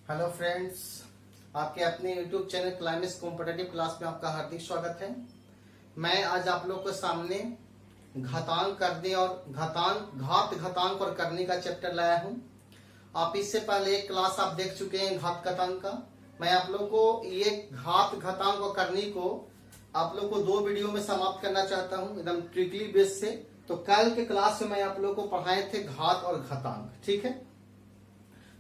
Hello friends, आपके अपने YouTube channel climax competitive class में आपका हार्दिक स्वागत है। मैं आज आप लोग के सामने घातांक करने और घातांक और करने का चैप्टर लाया हूं। आप इससे पहले एक क्लास आप देख चुके हैं घात घातांक का। मैं आप लोग को ये घातांक और करनी को आप लोग को 2 वीडियो में समाप्त करना चाहता हूं, एकदम ट्रिकली बेस से। तो कल के क्लास में मैं आप लोग को पढ़ाए थे घात और घातांक, ठीक है।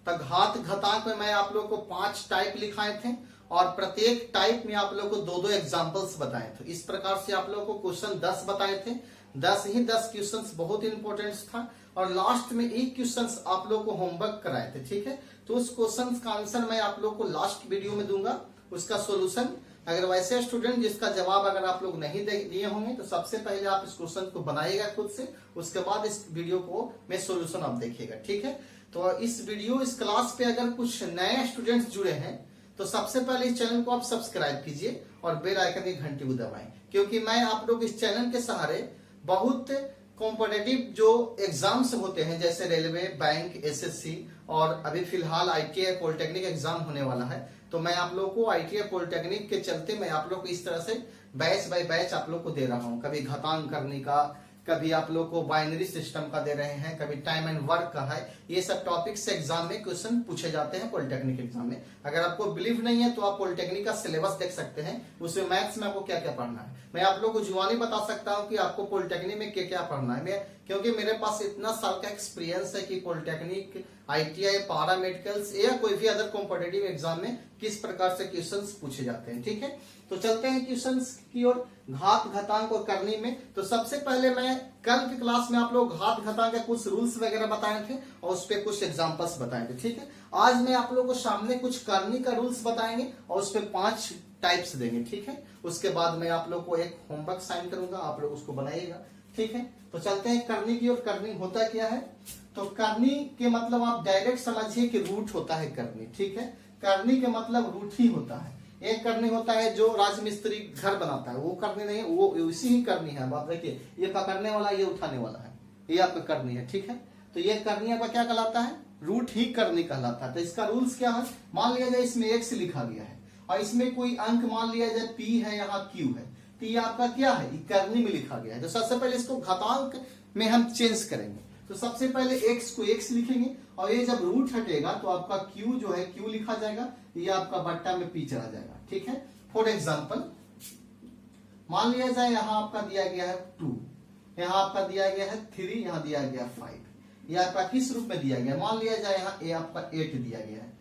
तो घात घातांक में मैं आप लोग को 5 टाइप लिखाए थे और प्रत्येक टाइप में आप लोग को 2-2 एग्जांपल्स बताए थे। इस प्रकार से आप लोग को क्वेश्चन 10 बताए थे। 10 क्वेश्चंस बहुत इंपॉर्टेंट था और लास्ट में एक क्वेश्चंस आप लोग को होमवर्क कराए थे, ठीक है। तो उस क्वेश्चन का आंसर मैं आप लोग को लास्ट वीडियो में दूंगा, उसका सोल्यूशन। अगर वैसे स्टूडेंट जिसका जवाब अगर आप लोग नहीं दिए होंगे तो सबसे पहले आप इस क्वेश्चन को बनाइएगा खुद से, उसके बाद इस वीडियो को में सोल्यूशन आप देखिएगा, ठीक है। तो इस क्लास पे अगर कुछ नए स्टूडेंट्स जुड़े हैं तो सबसे पहले इस चैनल को आप सब्सक्राइब कीजिए और बेल आइकन की घंटी को दबाएं, क्योंकि मैं आप लोग इस चैनल के सहारे बहुत कॉम्पिटिटिव जो एग्जाम्स होते हैं जैसे रेलवे, बैंक, एसएससी और अभी फिलहाल आईटीआई पॉलिटेक्निक एग्जाम होने वाला है। तो मैं आप लोग को आईटीआई पॉलिटेक्निक के चलते मैं आप लोग को इस तरह से बैच बाय बैच आप लोग को दे रहा हूँ। कभी घातांक करने का, कभी आप लोग को बाइनरी सिस्टम का दे रहे हैं, कभी टाइम एंड वर्क का है। ये सब टॉपिक से एग्जाम में क्वेश्चन पूछे जाते हैं पॉलिटेक्निक एग्जाम में। अगर आपको बिलीव नहीं है तो आप पॉलिटेक्निक का सिलेबस देख सकते हैं, उसमें मैथ्स में आपको क्या क्या पढ़ना है। मैं आप लोग को जुबानी बता सकता हूँ कि आपको पॉलिटेक्निक में क्या क्या पढ़ना है, क्योंकि मेरे पास इतना साल का एक्सपीरियंस है कि पॉलिटेक्निक, आईटीआई, पारा मेडिकल्स या कोई भी अदर कॉम्पिटिटिव एग्जाम में किस प्रकार से क्वेश्चंस पूछे जाते हैं, ठीक है। तो चलते हैं क्वेश्चंस की ओर, घात घातांक और करनी में। तो सबसे पहले मैं कल की क्लास में आप लोग घात घातांक के कुछ रूल्स वगैरह बताए थे और उस पे कुछ एग्जांपल्स बताए थे, ठीक है। आज मैं आप लोगों को सामने कुछ करनी का रूल्स बताएंगे और उस पे 5 टाइप्स देंगे, ठीक है। उसके बाद मैं आप लोग को एक होमवर्क साइन करूंगा, आप लोग उसको बनाइएगा, ठीक है। तो चलते हैं करनी की ओर। करनी होता क्या है? तो करनी के मतलब आप डायरेक्ट समझिए कि रूट होता है करनी, ठीक है। करनी के मतलब रूट ही होता है। एक करनी होता है जो राजमिस्त्री घर बनाता है, वो करनी नहीं है, वो उसी ही करनी है। आप देखिए, ये पकड़ने वाला, ये उठाने वाला है, ये आपका करनी है, ठीक है। तो ये करनी आपका क्या कहलाता है? रूट ही करनी कहलाता है। तो इसका रूल्स क्या है? मान लिया जाए इसमें x लिखा गया है और इसमें कोई अंक मान लिया जाए p है, यहाँ q है, तो ये आपका क्या है? ये करनी में लिखा गया है। तो सबसे पहले इसको घातांक में हम चेंज करेंगे। तो सबसे पहले x को x लिखेंगे और ये जब रूट हटेगा तो आपका q जो है q लिखा जाएगा, ये आपका बट्टा में p चला जाएगा, ठीक है। फॉर एग्जांपल मान लिया जाए यहाँ आपका दिया गया है 2, यहाँ आपका दिया गया है 3, यहाँ दिया गया 5। ये आपका किस रूप में दिया गया? मान लिया जाए यहाँ a आपका 8 दिया गया है,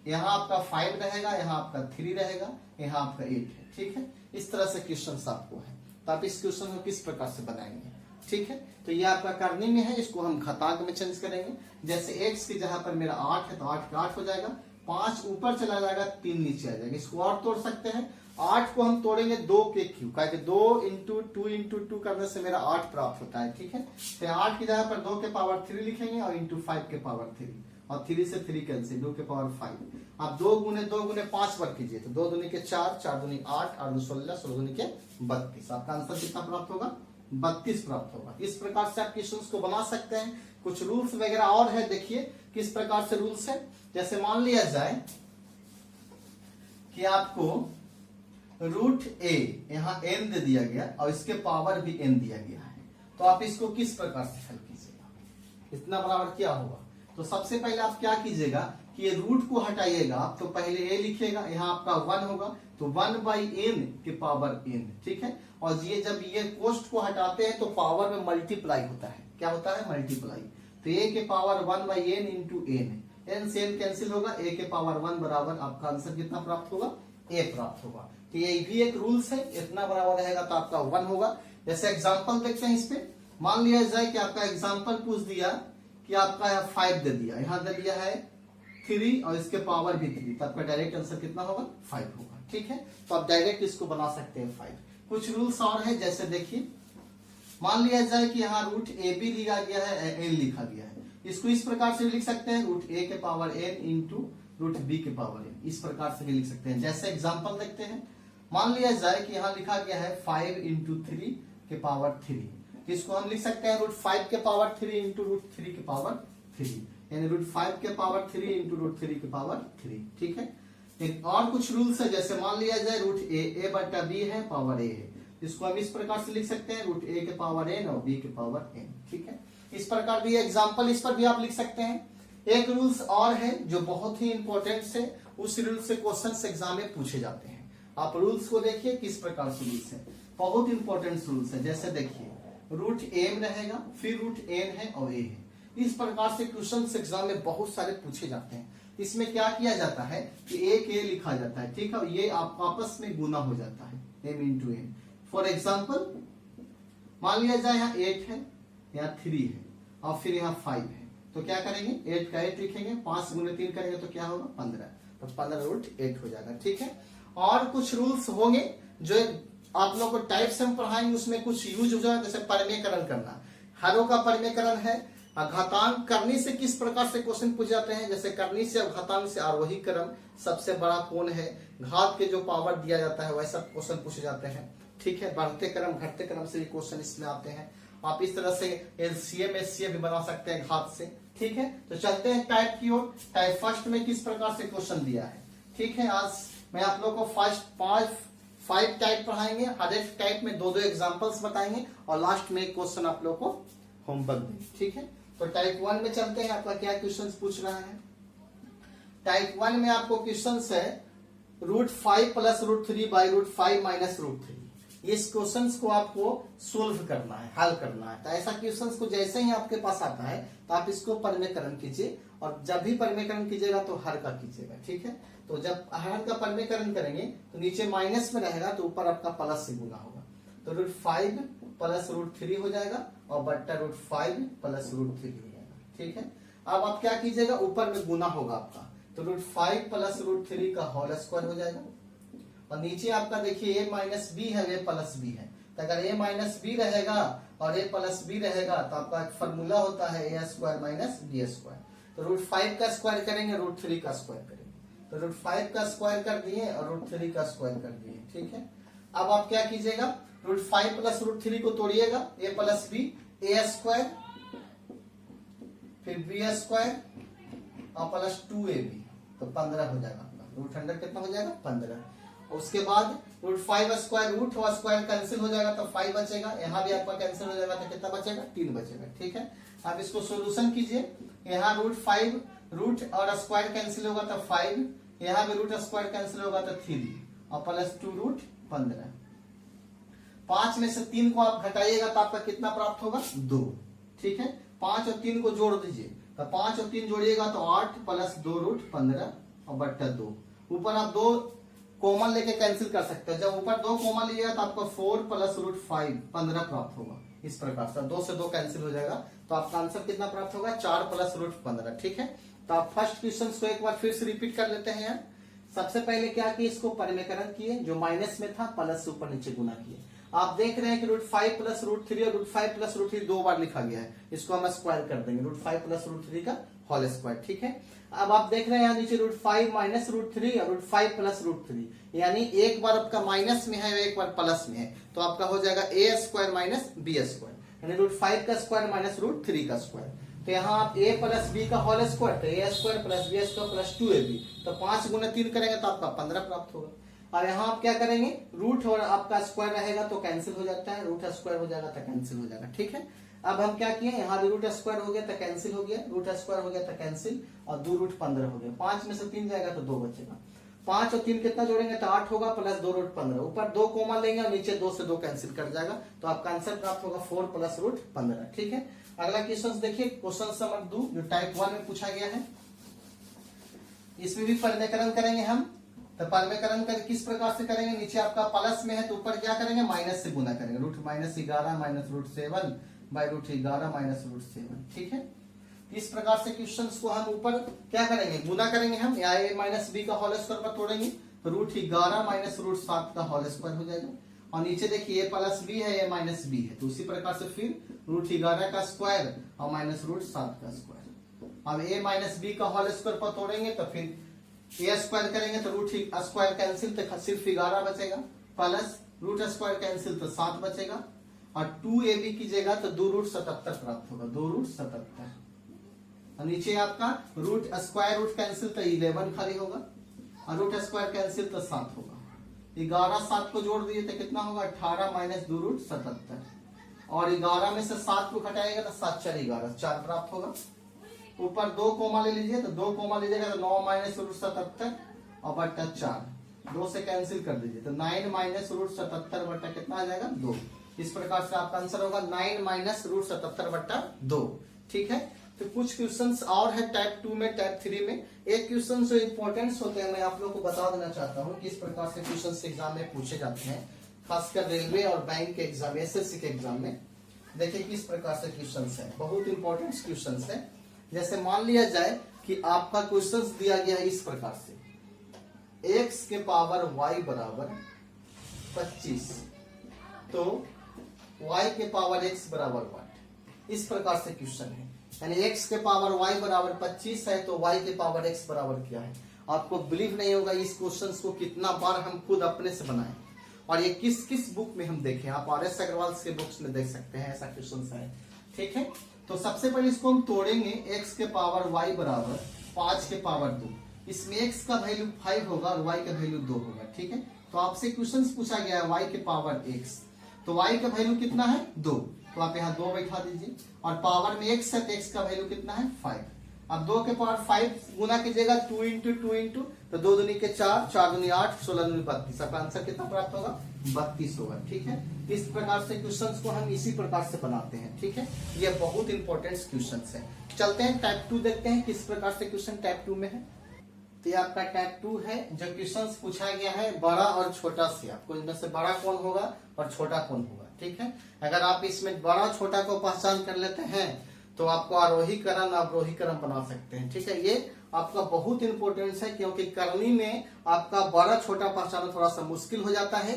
यहाँ आपका 5 रहेगा, यहाँ आपका 3 रहेगा, यहाँ आपका 8 है, ठीक है। इस तरह से क्वेश्चन आपको है, तो आप इस क्वेश्चन को किस प्रकार से बनाएंगे, ठीक है। तो ये आपका करनी में है, इसको हम घातांक में चेंज करेंगे। जैसे x की जगह पर मेरा 8 है तो 8 का 8 हो जाएगा, 5 ऊपर चला जाएगा, 3 नीचे आ जाएगा। इसको और तोड़ सकते हैं। 8 को हम तोड़ेंगे 2 के क्यू, कहा 2 इंटू 2 इंटू 2 करने से मेरा 8 प्राप्त होता है, ठीक है। तो 8 की जगह पर 2 के पावर 3 लिखेंगे और इंटू 5 के पावर 3 और 3 से 3 कैंसिल, 2 के पावर 5। आप 2 गुने 2 गुने 5 वर्ग कीजिए तो 2 दूनी के 4, 4 दूनी 8, 8 दूनी 16, 16 दूनी के 32। आपका आंसर कितना प्राप्त होगा? 32 प्राप्त होगा। इस प्रकार से आप क्वेश्चंस को बना सकते हैं। कुछ रूल्स वगैरह और है, देखिए किस प्रकार से रूल्स है। जैसे मान लिया जाए कि आपको रूट a यहाँ n दे दिया गया और इसके पावर भी n दिया गया है, तो आप इसको किस प्रकार से हल कीजिएगा? इतना बराबर क्या होगा? तो सबसे पहले आप क्या कीजिएगा कि ये रूट को हटाइएगा। आप तो पहले a लिखिएगा, यहाँ आपका 1 होगा तो 1/n के पावर n, ठीक है। और ये जब ये कोष्ट को हटाते हैं तो पावर में मल्टीप्लाई होता है। क्या होता है? मल्टीप्लाई। तो a के पावर 1/n इंटू n से n कैंसिल होगा, a के पावर 1 बराबर आपका आंसर कितना प्राप्त होगा? a प्राप्त होगा। तो ये भी एक रूल्स है, इतना बराबर रहेगा तो आपका 1 होगा। जैसे एग्जांपल देखते हैं इस पे। मान लिया जाए कि आपका एग्जांपल पूछ दिया कि आपका 5 दे दिया, यहाँ दे दिया है 3 और इसके पावर भी 3, तो आपका डायरेक्ट आंसर कितना होगा? 5 होगा, ठीक है। तो आप डायरेक्ट इसको बना सकते हैं 5। कुछ रूल्स और है, जैसे देखिए मान लिया जाए कि यहाँ रूट ए बी लिखा गया है, एन लिखा गया है, इसको इस प्रकार से लिख सकते हैं रूट ए के power N into root B के पावर एन, इस प्रकार से भी लिख सकते हैं। जैसे एग्जांपल देखते हैं। मान लिया जाए कि यहाँ लिखा गया है 5 इंटू 3 के पावर 3, इसको हम लिख सकते हैं रूट 5 के पावर 3 इंटू रूट 3 के पावर 3। यानी √5 के पावर 3 इंटू √3 के पावर 3। ठीक है, और कुछ रूल्स है, जैसे मान लिया जाए √a बटा b है, पावर a है, इसको हम इस प्रकार से लिख सकते हैं √a के पावर n और b के पावर n। ठीक है, इस प्रकार भी एग्जाम्पल इस पर भी आप लिख सकते हैं। एक रूल्स और है जो बहुत ही इंपॉर्टेंट है, उस रूल से क्वेश्चंस एग्जाम में पूछे जाते हैं। आप रूल्स को देखिए किस प्रकार से रूल्स है, बहुत इंपॉर्टेंट रूल्स है। जैसे देखिए √m रहेगा, फिर √n है और a है। इस प्रकार से क्वेश्चंस एग्जाम में बहुत सारे पूछे जाते हैं। इसमें क्या किया जाता है कि एक a लिखा जाता है, ठीक है, ये आप आपस में गुना हो जाता है m into n। For example मान लिया जाए यहाँ 8 है, यहाँ 3 है और फिर यहाँ 5 है, तो क्या करेंगे 8 का 8 लिखेंगे, 5 गुने 3 करेंगे तो क्या होगा 15, तो 15√8 हो जाएगा। ठीक है, और कुछ रूल्स होंगे जो आप लोग को टाइप से हम पढ़ाएंगे, उसमें कुछ यूज हो जाएगा, जैसे परमेयकरण करना, हरों का परमेयकरण है। घातांक करने से किस प्रकार से क्वेश्चन पूछ जाते हैं, जैसे करने से और घातांक से आरोही क्रम सबसे बड़ा कौन है, घात के जो पावर दिया जाता है वैसा क्वेश्चन पूछे जाते हैं। ठीक है, बढ़ते क्रम घटते क्रम से भी क्वेश्चन इसमें आते हैं। आप इस तरह से एलसीएम एचसीएफ भी बना सकते हैं घात से। ठीक है, तो चलते हैं टाइप की ओर। टाइप फर्स्ट में किस प्रकार से क्वेश्चन दिया है। ठीक है, आज मैं आप लोगों को फर्स्ट 5 टाइप पढ़ाएंगे, हर एक टाइप में 2-2 एग्जांपल्स बताएंगे और लास्ट में एक क्वेश्चन आप लोगों को होमवर्क देंगे। ठीक है, तो टाइप 1 में चलते हैं, आपका क्या क्वेश्चन पूछ रहा है। टाइप 1 में आपको क्वेश्चन है √5 + √3 बाई √5 - √3। इस क्वेश्चंस को आपको सोल्व करना है, हल करना है। तो ऐसा क्वेश्चंस को जैसे ही आपके पास आता है तो आप इसको परमेयकरण कीजिए, और जब भी परमेयकरण कीजिएगा तो हर का कीजिएगा। ठीक है, तो जब हर का परमेयकरण करेंगे तो नीचे माइनस में रहेगा तो ऊपर आपका प्लस से गुना होगा, तो √5 + √3 हो जाएगा और बट्टा √5 + √3 हो जाएगा। ठीक है, अब आप क्या कीजिएगा, ऊपर में गुना होगा आपका, तो √5 + √3 का होल स्क्वायर हो जाएगा, और नीचे आपका देखिए a - b है, a + b है, तो अगर a - b रहेगा और a + b रहेगा तो आपका एक फॉर्मूला होता है a² - b²। तो √5 का स्क्वायर करेंगे, √3 का स्क्वायर करेंगे, तो √5 का स्क्वायर कर दिए और √3 का स्क्वायर कर दिए। ठीक है, अब आप क्या कीजिएगा, √5 + √3 को तोड़िएगा, a + b, a² फिर b² और प्लस 2ab, तो 15 हो जाएगा आपका। √100 कितना हो जाएगा 15। उसके बाद √5² रूट और स्क्वायर कैंसिल हो जाएगा तो 5 बचेगा, यहाँ भी आपका कैंसिल हो जाएगा तो कितना बचेगा 3 बचेगा। ठीक है, आप इसको सोल्यूशन कीजिए, यहाँ √5 रूट और स्क्वायर कैंसिल होगा तो 5, यहाँ भी रूट स्क्वायर कैंसिल होगा तो 3 और प्लस 2 √15। 5 में से 3 को आप घटाइएगा तो आपका कितना प्राप्त होगा 2। ठीक है, 5 और 3 को जोड़ दीजिए, तो 5 और 3 जोड़िएगा तो 8 + 2 √15 और बट्टा 2। ऊपर आप 2 कॉमन लेके कैंसिल कर सकते हैं, जब ऊपर 2 कॉमन लीजिएगा तो आपको 4 + √5 15 प्राप्त होगा। इस प्रकार से 2 से 2 कैंसिल हो जाएगा, तो आपका आंसर कितना प्राप्त होगा 4 + √15। ठीक है, तो आप फर्स्ट क्वेश्चन को एक बार फिर से रिपीट कर लेते हैं। सबसे पहले क्या किए, इसको परमेयकरण किए, जो माइनस में था प्लस से ऊपर नीचे गुना किए। आप देख रहे हैं कि √5 + √3 और √5 + √3 2 बार लिखा गया है, इसको हम स्क्वायर कर देंगे, √5 + √3 का होल स्क्वायर। ठीक है, अब आप देख रहे हैं यहाँ नीचे √5 - √3 और √5 + √3, यानी एक बार आपका माइनस में है एक बार प्लस में है, तो आपका हो जाएगा a² - b², यानी √5 का स्क्वायर माइनस √3 का स्क्वायर। तो यहाँ आप a + b का होल स्क्वायर, तो a² + b² + 2ab, तो 5 गुना 3 करेंगे तो आपका 15 प्राप्त होगा। और यहाँ आप क्या करेंगे, रूट और आपका स्क्वायर रहेगा तो कैंसिल हो जाता है, रूट स्क्वायर हो जाएगा तो कैंसिल हो जाएगा। ठीक है, अब हम क्या किए, यहाँ भी रूट स्क्वायर हो गया तो कैंसिल हो गया, रूट स्क्वायर हो गया तो कैंसिल, और 2 √15 हो गया। 5 में से 3 जाएगा तो 2 बचेगा। 5 और 3 कितना जोड़ेंगे तो 8 होगा, प्लस 2 √15, ऊपर 2 कॉमन लेंगे और नीचे 2 से 2 कैंसिल कर जाएगा, तो आपका आंसर प्राप्त होगा 4 + √15। ठीक है, अगला क्वेश्चन देखिए, क्वेश्चन नंबर 2 जो टाइप 1 में पूछा गया है। इसमें भी परमेयकरण करेंगे हम, तो परमेयकरण कर किस प्रकार से करेंगे, नीचे आपका प्लस में है तो ऊपर क्या करेंगे माइनस से गुना करेंगे, √-11 - √7 बाई √11 - √7। ठीक है, इस प्रकार से क्वेश्चंस को हम ऊपर क्या करेंगे, गुना करेंगे हम, या a - b का होल स्क्वायर पर तोड़ेंगे तो √11 - √7 का होल स्क्वायर हो जाएगा, और नीचे देखिए a + b है, a - b है, तो उसी प्रकार से फिर √11 का स्क्वायर और माइनस √7 का स्क्वायर। अब a - b का होल स्क्वायर पर तोड़ेंगे तो फिर a² करेंगे तो √स्क्वायर कैंसिल तो सिर्फ 11 बचेगा, प्लस √स्क्वायर कैंसिल तो 7 बचेगा, और 2ab कीजिएगा तो 2 √77 प्राप्त होगा, 2 √77। और नीचे आपका रूट स्क्वायर रूट कैंसिल तो 11 खाली होगा, और रूट स्क्वायर कैंसिल तो 7 होगा। 11 7 को जोड़ दिए तो कितना होगा 18 माइनस 2 रूट 77, और 11 में से 7 को घटाएगा तो 7 4 11 4 प्राप्त होगा। ऊपर 2 कोमा ले लीजिए तो 2 कोमा लीजिएगा तो 9 माइनस रूट 77 और बट्टा 4, 2 से कैंसिल कर दीजिए तो 9 माइनस रूट 77 बट्टा कितना आ जाएगा 2। इस प्रकार से आपका आंसर होगा 9 माइनस रूट 77 बट्टा 2। ठीक है, तो कुछ क्वेश्चंस और है टाइप 2 में, टाइप 3 में। एक क्वेश्चन जो इंपॉर्टेंस होते हैं मैं आप लोगों को बता देना चाहता हूँ किस प्रकार से क्वेश्चंस एग्जाम में पूछे जाते हैं, खासकर रेलवे और बैंक के एग्जाम, एसएससी के एग्जाम में। देखिए किस प्रकार से क्वेश्चंस है, बहुत इंपॉर्टेंट क्वेश्चंस है। जैसे मान लिया जाए कि आपका क्वेश्चंस दिया गया है इस प्रकार से, x के पावर y बराबर 25 तो y के पावर x बराबर 1, इस प्रकार से क्वेश्चन है। यानी x के पावर y बराबर 25 है तो y के पावर x बराबर क्या है। आपको बिलीव नहीं होगा इस क्वेश्चंस को कितना बार हम खुद अपने से बनाए, और ये किस किस बुक में हम देखें, आप RS अग्रवाल के बुक्स में देख सकते हैं, ऐसा क्वेश्चन है। ठीक है, तो सबसे पहले इसको हम तोड़ेंगे। x के पावर y बराबर 5 के पावर 2, इसमें x का वैल्यू 5 होगा और y का वैल्यू 2 होगा। ठीक है, तो आपसे क्वेश्चन पूछा गया है y के पावर x, तो y का वैल्यू कितना है 2, तो आप यहाँ 2 बैठा दीजिए, और पावर में x है तो x का वैल्यू कितना है 5। अब 2 के पावर 5 गुना कीजिएगा 2 इंटू 2 इंटू, तो 2 दूनी के 4, 4 दूनी 8, 16 दूनी 32, आपका आंसर कितना प्राप्त होगा 32 होगा। ठीक है, इस प्रकार से क्वेश्चंस को हम इसी प्रकार से बनाते हैं। ठीक है, ये बहुत इंपॉर्टेंट क्वेश्चंस है। चलते हैं टाइप 2 देखते हैं किस प्रकार से क्वेश्चन टाइप 2 में है। तो ये आपका टाइप 2 है, जो क्वेश्चंस पूछा गया है बड़ा और छोटा से, आपको इनमें से बड़ा कौन होगा और छोटा कौन होगा। ठीक है, अगर आप इसमें बड़ा छोटा को पहचान कर लेते हैं तो आपको आरोही क्रम अवरोही क्रम बना सकते हैं। ठीक है, ये आपका बहुत इंपॉर्टेंस है क्योंकि करनी में आपका बड़ा छोटा पहचानना थोड़ा सा मुश्किल हो जाता है।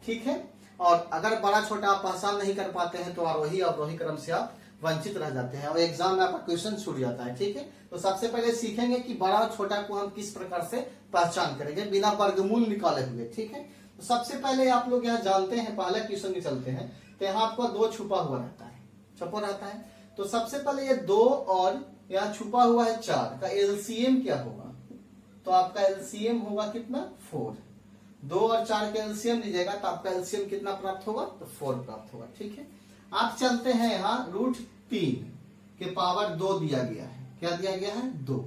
ठीक है, और अगर बड़ा छोटा आप पहचान नहीं कर पाते हैं तो आरोही अवरोही क्रम से आप वंचित रह जाते हैं और एग्जाम में आपका क्वेश्चन छूट जाता है। ठीक है, तो सबसे पहले सीखेंगे कि बड़ा और छोटा को हम किस प्रकार से पहचान करेंगे बिना वर्गमूल निकाले हुए। ठीक है, तो सबसे पहले आप लोग यहाँ जानते हैं, पहले क्वेश्चन में चलते हैं, तो यहाँ आपका 2 छुपा हुआ रहता है, छुपा रहता है। तो सबसे पहले ये 2 और यहाँ छुपा हुआ है 4 का एलसीएम क्या होगा, तो आपका एलसीएम होगा कितना 4। 2 और 4 का एलसीएम लीजिएगा तो आपका एलसीएम कितना प्राप्त होगा, तो 4 प्राप्त होगा। ठीक है, आप चलते हैं यहाँ √3 के पावर 2 दिया गया है, क्या दिया गया है 2,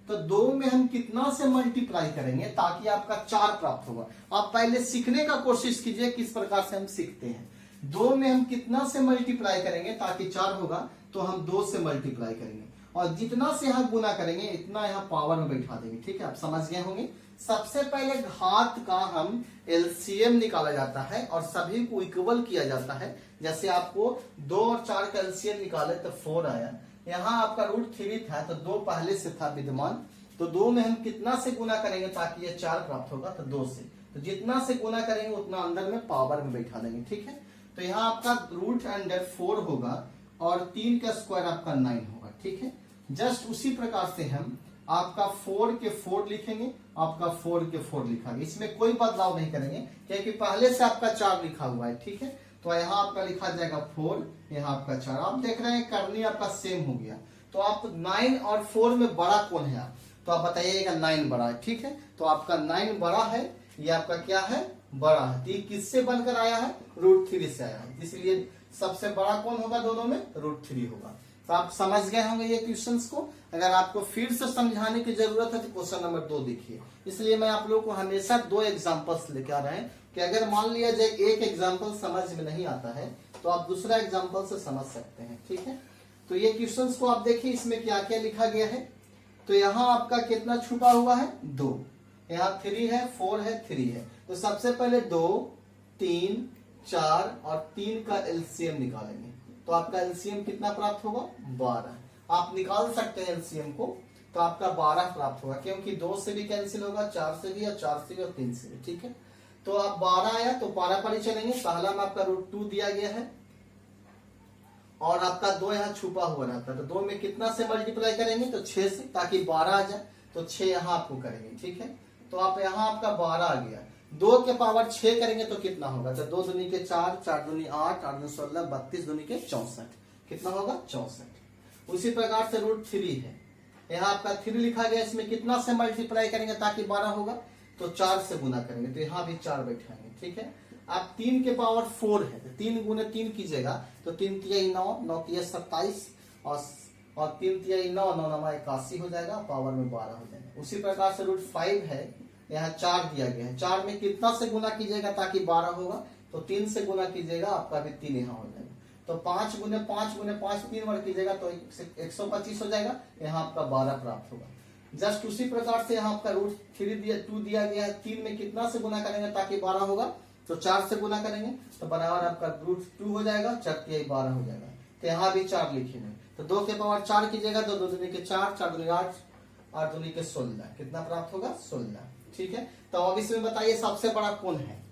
तो 2 में हम कितना से मल्टीप्लाई करेंगे ताकि आपका 4 प्राप्त होगा। आप पहले सीखने का कोशिश कीजिए किस प्रकार से हम सीखते हैं। 2 में हम कितना से मल्टीप्लाई करेंगे ताकि 4 होगा, तो हम 2 से मल्टीप्लाई करेंगे और जितना से यहाँ गुना करेंगे इतना यहाँ पावर में बैठा देंगे। ठीक है, आप समझ गए होंगे। सबसे पहले घात का हम एलसीएम निकाला जाता है और सभी को इक्वल किया जाता है। जैसे आपको 2 और 4 का एलसीएम निकाले तो 4 आया, यहाँ आपका √3 था तो 2 पहले से था विद्यमान, तो 2 में हम कितना से गुना करेंगे ताकि ये 4 प्राप्त होगा, तो 2 से, तो जितना से गुना करेंगे उतना अंदर में पावर में बैठा देंगे। ठीक है, तो यहाँ आपका √4 होगा और 3 का स्क्वायर आपका 9 होगा। ठीक है, जस्ट उसी प्रकार से हम आपका 4 के 4 लिखेंगे, आपका 4 के 4 लिखेंगे, इसमें कोई बदलाव नहीं करेंगे क्योंकि पहले से आपका 4 लिखा हुआ है। ठीक है, तो यहाँ आपका लिखा जाएगा 4, यहाँ आपका 4। आप देख रहे हैं करनी आपका सेम हो गया, तो आप 9 और 4 में बड़ा कौन है आप, तो आप बताइएगा 9 बड़ा है। ठीक है, तो आपका 9 बड़ा है, ये आपका क्या है बड़ा है, तो ये किससे बनकर आया है √3 से आया है, इसलिए सबसे बड़ा कौन होगा दोनों में √3 होगा। तो आप समझ गए होंगे ये क्वेश्चंस को। अगर आपको फिर से समझाने की जरूरत है तो क्वेश्चन नंबर 2 देखिए। इसलिए मैं आप लोगों को हमेशा 2 एग्जांपल्स लेके आ रहे हैं कि अगर मान लिया जाए एक एग्जांपल समझ में नहीं आता है तो आप दूसरा एग्जांपल से समझ सकते हैं। ठीक है, तो ये क्वेश्चंस को आप देखिए, इसमें क्या क्या लिखा गया है। तो यहाँ आपका कितना छुपा हुआ है 2, यहाँ 3 है, 4 है, 3 है। तो सबसे पहले 2, 3, 4 और 3 का एलसीएम निकालेंगे, तो आपका एलसीएम कितना प्राप्त होगा 12। आप निकाल सकते हैं एलसीएम को, तो आपका 12 प्राप्त होगा क्योंकि 2 से भी कैंसिल होगा, 4 से भी और 4 से भी और 3 से भी। ठीक है, तो आप 12 आया तो 12 पर ही चलेंगे। पहला में आपका √2 दिया गया है और आपका 2 यहाँ छुपा हुआ रहता है, तो 2 में कितना से मल्टीप्लाई करेंगे, तो 6 से, ताकि 12 आ जाए, तो 6 यहाँ आपको करेंगे। ठीक है, तो आप यहाँ आपका 12 आ गया। 2 के पावर 6 करेंगे तो कितना होगा, तो 2 दूनी के 4, 4 दूनी 8, 8 दूनी 16, 32 दूनी के 64, कितना होगा 64। उसी प्रकार से √3 है, यहाँ आपका 3 लिखा गया, इसमें कितना से मल्टीप्लाई करेंगे ताकि 12 होगा, तो 4 से गुना करेंगे, तो यहाँ भी 4 बैठाएंगे, ठीक है। अब 3 के पावर 4 है, तो 3 गुने 3 कीजिएगा, तो 3 तिया 9, 9 तिया 27 और 3 तिया 9, 9 9 81 हो जाएगा, पावर में 12 हो जाएगा। उसी प्रकार से √5 है, यहाँ 4 दिया गया है, 4 में कितना से गुना कीजिएगा ताकि 12 होगा, तो 3 से गुना कीजिएगा, आपका भी 3 यहाँ हो जाएगा। तो 5 गुने 5 गुने 5 3 बार कीजिएगा तो 125 हो जाएगा, यहाँ आपका 12 प्राप्त होगा। जस्ट उसी प्रकार से यहाँ आपका √2 दिया गया है, 3 में कितना से गुना करेंगे ताकि 12 होगा, तो 4 से गुना करेंगे, तो बराबर आपका √2 हो जाएगा, 4 तिया 12 हो जाएगा, तो यहाँ भी 4 लिखेंगे, तो 2 के पावर 4 कीजिएगा, तो 2 दूनी के 4, 4 दूनी 8, 8 दूनी के 16, कितना प्राप्त होगा 16, ठीक है। तो अब इसमें बताइए सबसे बड़ा कौन है,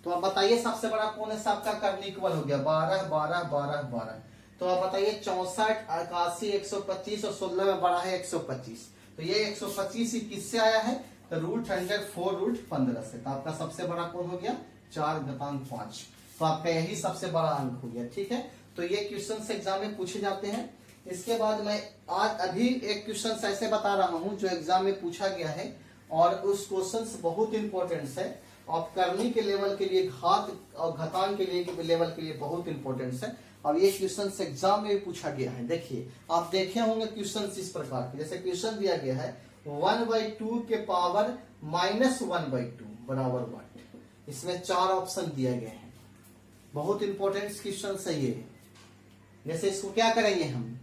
तो आप बताइए सबसे बड़ा कौन है, सबका कर्ण इक्वल हो गया, 12 12 12 12, तो आप बताइए 64 81 125 और 16 में बड़ा है 125, तो ये 125 ही किससे आया है, तो √104 √15 से, तो आपका सबसे बड़ा कौन हो गया 4/5, तो आपका यही सबसे बड़ा अंक हो गया, ठीक है। तो ये क्वेश्चन एग्जाम में पूछे जाते हैं। इसके बाद मैं आज अभी एक क्वेश्चन ऐसे बता रहा हूं जो एग्जाम में पूछा गया है, और उस क्वेश्चन बहुत इंपॉर्टेंट है, और करनी के लेवल के लिए, घात और घातांक के लिए लेवल के लिए बहुत इंपॉर्टेंट है। अब ये क्वेश्चन एग्जाम में भी पूछा गया है। देखिए आप देखे होंगे क्वेश्चन इस प्रकार के, जैसे क्वेश्चन दिया गया है 1/2 के पावर -1/2 बराबर 1, इसमें 4 ऑप्शन दिए गए हैं, बहुत इंपॉर्टेंट क्वेश्चन है ये। जैसे इसको क्या करेंगे हम,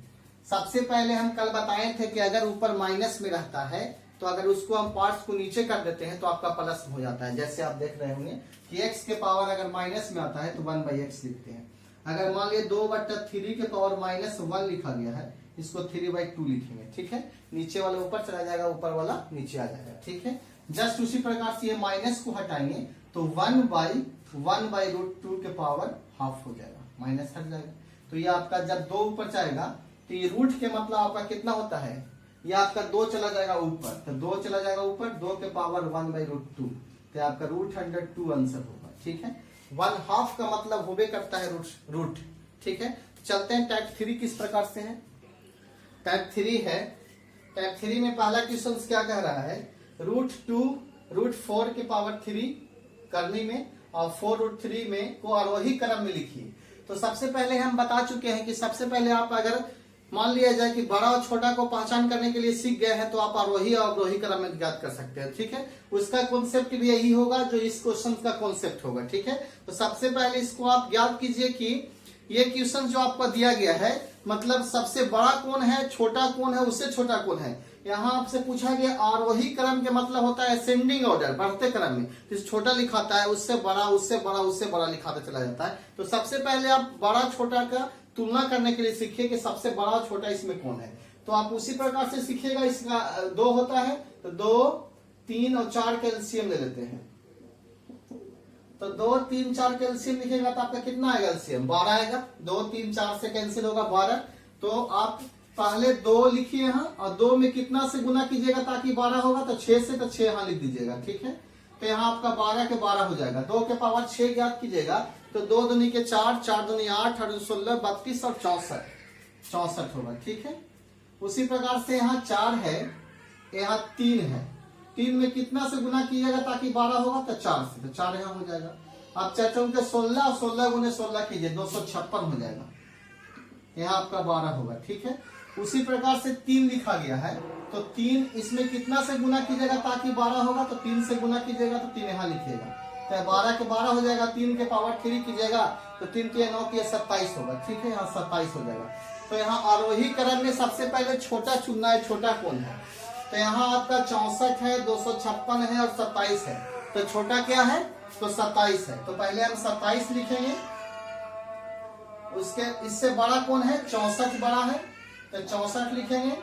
सबसे पहले हम कल बताए थे कि अगर ऊपर माइनस में रहता है तो अगर उसको हम पार्ट्स को नीचे कर देते हैं तो आपका प्लस हो जाता है। जैसे आप देख रहे होंगे कि x के पावर अगर माइनस में आता है तो 1/x लिखते हैं। अगर मान लिया 2/3 के पावर -1 लिखा गया है, इसको 3/2 लिखेंगे, ठीक है। नीचे वाला ऊपर चला जाएगा, ऊपर वाला नीचे आ जाएगा, ठीक है। जस्ट उसी प्रकार से ये माइनस को हटाएंगे तो 1/√2 के पावर हाफ हो जाएगा, माइनस हट जाएगा। तो ये आपका जब 2 ऊपर जाएगा तो ये रूट के मतलब आपका कितना होता है, ये आपका 2 चला जाएगा ऊपर, तो 2 चला जाएगा ऊपर, 2 के पावर 1/√2, तो आपका √102 आंसर होगा, ठीक है। 1/2 का मतलब होबे करता है रूट, ठीक है। चलते हैं टाइप 3 किस प्रकार से है। टाइप 3 है, टाइप 3 में पहला क्वेश्चन क्या कह रहा है, √4 के पावर 3 करनी में और 4√3 में को आरोही क्रम में लिखिए। तो सबसे पहले हम बता चुके हैं कि सबसे पहले आप अगर मान लिया जाए कि बड़ा और छोटा को पहचान करने के लिए सीख गए हैं तो आप आरोही और अवरोही क्रम में ज्ञात कर सकते हैं, ठीक है। उसका कॉन्सेप्ट भी यही होगा जो इस क्वेश्चन का कॉन्सेप्ट होगा, ठीक है। तो सबसे पहले इसको आप ज्ञात कीजिए कि ये क्वेश्चन जो आपको दिया गया है, मतलब सबसे बड़ा कौन है, छोटा कौन है, उससे छोटा कौन है। यहाँ आपसे पूछा गया आरोही क्रम के मतलब होता है असेंडिंग ऑर्डर, बढ़ते क्रम में, तो छोटा लिखाता है, उससे बड़ा, उससे बड़ा, उससे बड़ा लिखाता चला जाता है। तो सबसे पहले आप बड़ा छोटा का तुलना करने के लिए सीखिए कि सबसे बड़ा छोटा इसमें कौन है। तो आप उसी प्रकार से सीखिएगा, इसका 2 होता है तो 2 3 और 4 का एलसीएम ले लेते हैं। तो 2 3 4 का एलसीएम लिखेगा तो आपका कितना आएगा, एलसीएम 12 आएगा। 2 3 4 से कैंसिल होगा 12। तो आप पहले 2 लिखिए यहाँ, और 2 में कितना से गुना कीजिएगा ताकि 12 होगा, तो 6 से, तो 6 यहाँ लिख दीजिएगा, ठीक है। तो यहाँ आपका 12 के 12 हो जाएगा। 2 के पावर 6 ज्ञात कीजिएगा, तो 2 दूनी के 4, 4 दूनी 8, 8 16 32 और 64 होगा, ठीक है। उसी प्रकार से यहाँ 4 है, यहाँ 3 है, 3 में कितना से गुना कीजिएगा ताकि 12 होगा, तो 4 से, तो 4 यहाँ हो जाएगा। अब 4 चौके 16 और 16 गुने 16 कीजिए, 256 हो जाएगा, यहाँ आपका 12 होगा, ठीक है। उसी प्रकार से 3 लिखा गया है, तो 3 इसमें कितना से गुना कीजिएगा ताकि 12 होगा, तो 3 से गुना कीजिएगा तो 3 यहाँ लिखिएगा, तो 12 के 12 हो जाएगा। 3 के पावर 3 कीजिएगा तो 3 के 9 के 27 होगा, ठीक है, यहाँ 27 हो जाएगा। तो यहाँ आरोही क्रम में सबसे पहले छोटा चुनना है, छोटा कौन है, तो यहाँ आपका 64 है, 256 है और 27 है। तो छोटा क्या है, तो 27 है। तो पहले हम 27 लिखेंगे, उसके इससे बड़ा कौन है, 64 बड़ा है, तो 64 लिखेंगे।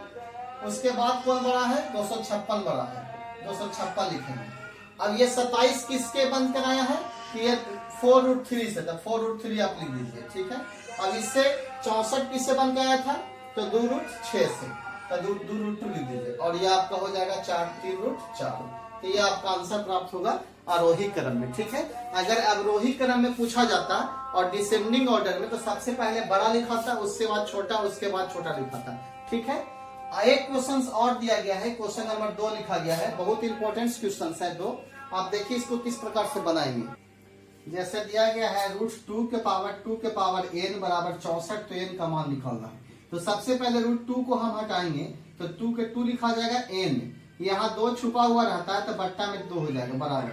उसके बाद कौन बड़ा है, 256 बड़ा है, 256 लिखेंगे। अब ये 27 किसके बंद कराया है, कि ये 4√3 से, तो 4√3 आप लिख दीजिए, ठीक है। अब इससे 64 किससे बन गया था, तो 2√6 से, तो 2√2 लिख दीजिए, और ये आपका हो जाएगा 3√4। तो ये आपका आंसर प्राप्त होगा आरोही क्रम में, ठीक है। अगर अवरोही क्रम में पूछा जाता और डिसेंडिंग ऑर्डर में, तो सबसे पहले बड़ा लिखा था, उसके बाद छोटा, उसके बाद छोटा लिखा था, ठीक है। एक क्वेश्चन और दिया गया है, क्वेश्चन नंबर 2 लिखा गया है, बहुत इंपॉर्टेंट क्वेश्चन है 2। आप देखिए इसको किस प्रकार से बनाएंगे। जैसे दिया गया है √2 के पावर n बराबर 64, तो n का मान निकालना है। तो सबसे पहले √2 को हम हटाएंगे, तो 2 के 2 लिखा जाएगा n, यहाँ 2 छुपा हुआ रहता है तो बट्टा में 2 हो जाएगा बराबर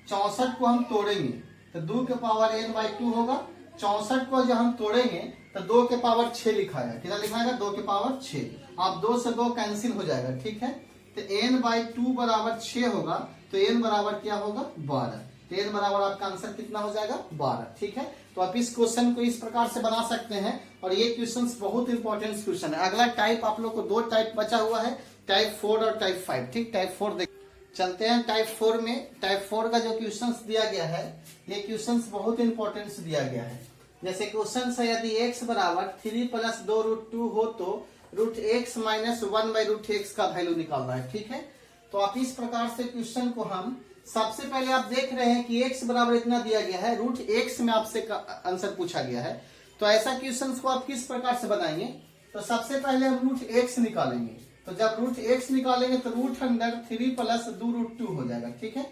64 को हम तोड़ेंगे तो 2 के पावर n/2 होगा। 64 को जब हम तोड़ेंगे तो 2 के पावर 6 लिखा है, कितना लिखा है 2 के पावर 6। अब 2 से 2 कैंसिल हो जाएगा, ठीक है। तो n/2 बराबर 6 होगा, तो n बराबर क्या होगा 12। तो n बराबर आपका आंसर कितना हो जाएगा 12, ठीक है। तो आप इस क्वेश्चन को इस प्रकार से बना सकते हैं और ये क्वेश्चन बहुत इंपॉर्टेंट क्वेश्चन है। अगला टाइप आप लोग को 2 टाइप बचा हुआ है, टाइप 4 और टाइप 5, ठीक। टाइप 4 देख चलते हैं। टाइप 4 में, टाइप 4 का जो क्वेश्चन दिया गया है, ये क्वेश्चन बहुत इंपॉर्टेंट दिया गया है। जैसे क्वेश्चन है यदि x बराबर 3 + 2 √2 हो तो √x - 1/√x का वैल्यू निकालना है, ठीक है। तो आप इस प्रकार से क्वेश्चन को हम सबसे पहले आप देख रहे हैं कि x बराबर इतना दिया गया है, √x में आपसे आंसर पूछा गया है। तो ऐसा क्वेश्चन को आप किस प्रकार से बनाएंगे। तो सबसे पहले हम √x निकालेंगे, तो जब √x निकालेंगे तो √3 + 2 √2 हो जाएगा, ठीक है।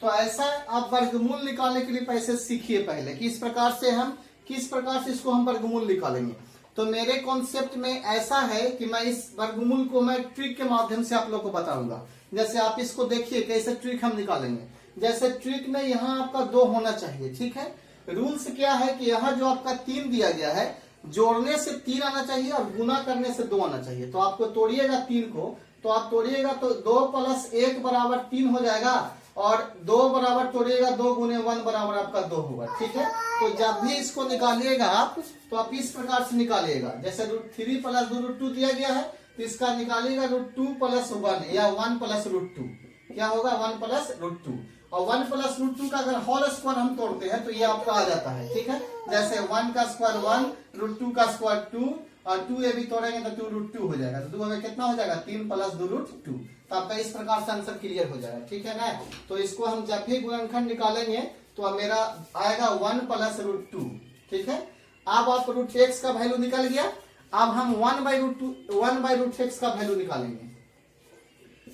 तो ऐसा आप वर्गमूल निकालने के लिए पहले सीखिए पहले कि इस प्रकार से हम किस प्रकार से इसको हम वर्गमूल निकालेंगे। तो मेरे कॉन्सेप्ट में ऐसा है कि मैं इस वर्गमूल को मैं ट्रिक के माध्यम से आप लोग को बताऊंगा। जैसे आप इसको देखिए कैसे ट्रिक हम निकालेंगे। जैसे ट्रिक में यहाँ आपका 2 होना चाहिए, ठीक है। रूल्स क्या है कि यहाँ जो आपका 3 दिया गया है, जोड़ने से 3 आना चाहिए और गुना करने से 2 आना चाहिए। तो आपको तोड़िएगा 3 को, तो आप तोड़िएगा तो 2 + 1 बराबर 3 हो जाएगा और 2 बराबर तोड़िएगा 2 × 1 बराबर आपका 2 होगा, ठीक है। तो जब भी इसको निकालिएगा आप, तो आप इस प्रकार से निकालिएगा। जैसे √3 + 2 √2 दिया गया है, तो इसका निकालिएगा √2 + 1 या 1 + √2, क्या होगा 1 + √2। और 1 + √2 का अगर होल स्क्वायर हम तोड़ते हैं तो ये आपका आ जाता है, ठीक है। जैसे 1 का स्क्वायर 1, √2 का स्क्वायर 2 और 2 ये भी तोड़ेंगे तो 2 √2 हो जाएगा। तो 2 में कितना हो जाएगा 3 + 2 √2। तो आपका इस प्रकार से आंसर क्लियर हो जाएगा, ठीक है ना। तो इसको हम जब भी गुणनखंड निकालेंगे तो मेरा आएगा 1 + √2, ठीक है। अब आप √x का वैल्यू निकल गया। अब हम 1/√x का वैल्यू निकालेंगे।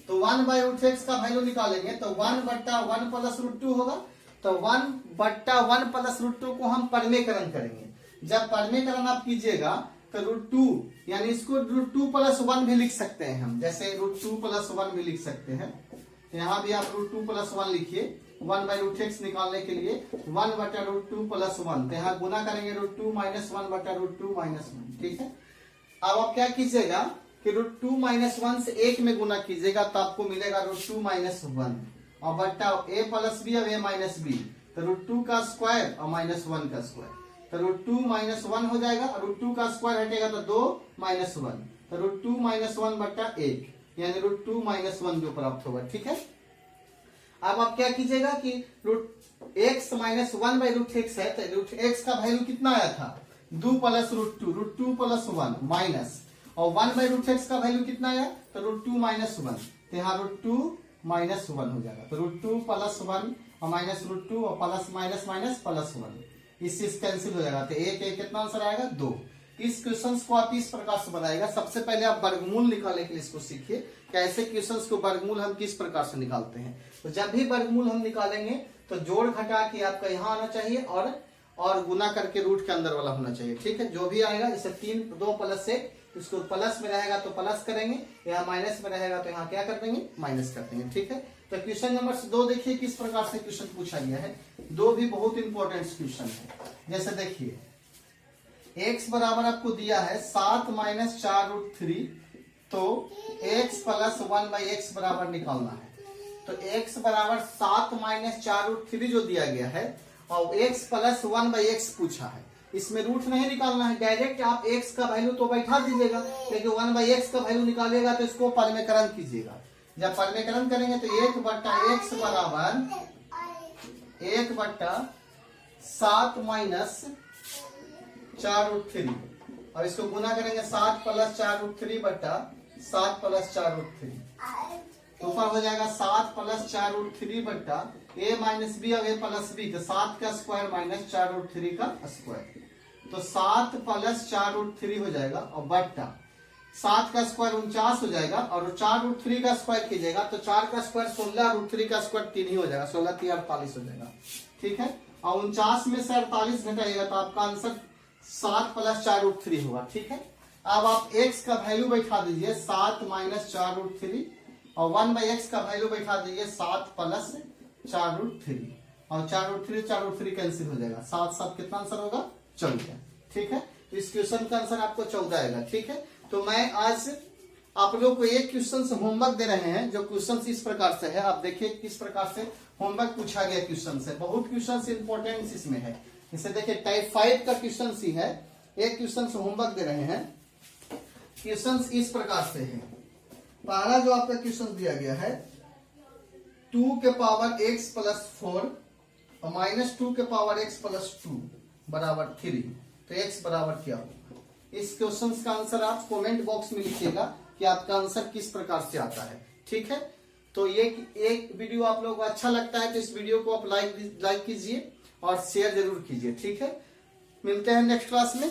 तो 1/√x का वैल्यू निकालेंगे तो 1/1 + √2 होगा। तो 1/1 + √2 को हम परमेकरण करेंगे। जब परमेकरण आप कीजिएगा तो √2 यानी इसको √2 + 1 भी लिख सकते हैं हम, जैसे √2 + 1 भी लिख सकते हैं। यहाँ भी आप √2 + 1 लिखिए 1/√x निकालने के लिए 1/√2 + 1। तो यहाँ गुना करेंगे √2 - 1/√2 - 1, ठीक है। अब आप क्या कीजिएगा कि √2 - 1 से 1 में गुना कीजिएगा तो आपको मिलेगा √2 - 1 और बट्टा a + b और a - b, तो √2 का स्क्वायर और -1 का स्क्वायर, तो √2 - 1 हो जाएगा। √2 का स्क्वायर हटेगा तो 2 - 1, तो √2 - 1/1 यानी √2 - 1 जो प्राप्त होगा, ठीक है। अब आप क्या कीजिएगा कि x - 1/√x है, तो √x का वैल्यू कितना आया था 2 + √2 + 1 माइनस, और 1/√x का वैल्यू कितना आया तो √2 - 1, तो यहाँ √2 - 1 हो जाएगा। तो √2 + 1 और -√2 और प्लस माइनस प्लस 1, इससे कैंसिल हो जाएगा। तो एक कितना आंसर आएगा 2। इस क्वेश्चन को आप इस प्रकार से बनाएगा। सबसे पहले आप वर्गमूल निकालने के लिए इसको सीखिए कि ऐसे क्वेश्चंस को वर्गमूल हम किस प्रकार से निकालते हैं। तो जब भी वर्गमूल हम निकालेंगे तो जोड़ घटा के आपका यहाँ आना चाहिए और गुना करके रूट के अंदर वाला होना चाहिए, ठीक है। जो भी आएगा जैसे 3 2 + 1, इसको प्लस में रहेगा तो प्लस करेंगे, यहाँ माइनस में रहेगा तो यहाँ क्या कर देंगे माइनस कर देंगे, ठीक है। तो क्वेश्चन नंबर 2 देखिए किस प्रकार से क्वेश्चन पूछा गया है। 2 भी बहुत इंपॉर्टेंट क्वेश्चन है। जैसे देखिए x बराबर आपको दिया है 7 - 4√3, तो x + 1/x बराबर निकालना है। तो x बराबर 7 - 4√3 जो दिया गया है और x + 1/x पूछा है, इसमें रूट नहीं निकालना है, डायरेक्ट आप x का वैल्यू तो बैठा दीजिएगा, लेकिन 1/x का वैल्यू निकालेगा तो इसको परमेकरण कीजिएगा। जब परमेकरण करेंगे तो 1/x बराबर 1/7 - 4√3 और इसको गुना करेंगे 7 + 4√3 बट्टा 7 + 4√3, तो ऊपर हो जाएगा 7 + 4√3 बट्टा a - b और a + b, तो 7 का स्क्वायर - 4√3 का स्क्वायर, तो 7 + 4√3 हो जाएगा और बट्टा 7 का स्क्वायर 49 हो जाएगा, और 4√3 का स्क्वायर कीजिएगा तो 4 का स्क्वायर 16, √3 का स्क्वायर 3 ही हो जाएगा, 16 3 48 हो जाएगा। ठीक है, और 49 में से 48 घटाइएगा तो आपका आंसर 7 + 4√3 होगा। ठीक है, अब आप x का वैल्यू बैठा दीजिए 7 - 4√3, और 1/x का वैल्यू बैठा दीजिए 7 + 4√3, और 4√3 कैंसिल हो जाएगा, 7 7 कितना आंसर होगा 14। ठीक है, तो इस क्वेश्चन का आंसर आपको 14 आएगा। ठीक है, तो मैं आज आप लोग को एक क्वेश्चन होमवर्क दे रहे हैं, जो क्वेश्चन इस प्रकार से है। आप देखिए किस प्रकार से होमवर्क पूछा गया क्वेश्चन से, बहुत क्वेश्चन इंपॉर्टेंट इसमें है। इसे देखिए टाइप 5 का क्वेश्चन ही है, एक क्वेश्चन होमवर्क दे रहे हैं। क्वेश्चन इस प्रकार से है, पहला जो आपका क्वेश्चन दिया गया है 2 के पावर x + 4 और -2 के पावर x + 2 बराबर 3, तो x बराबर क्या होगा। इस क्वेश्चन का आंसर आप कमेंट बॉक्स में लिखिएगा कि आपका आंसर किस प्रकार से आता है। ठीक है, तो ये एक वीडियो आप लोगों को अच्छा लगता है तो इस वीडियो को आप लाइक कीजिए और शेयर जरूर कीजिए। ठीक है, मिलते हैं नेक्स्ट क्लास में।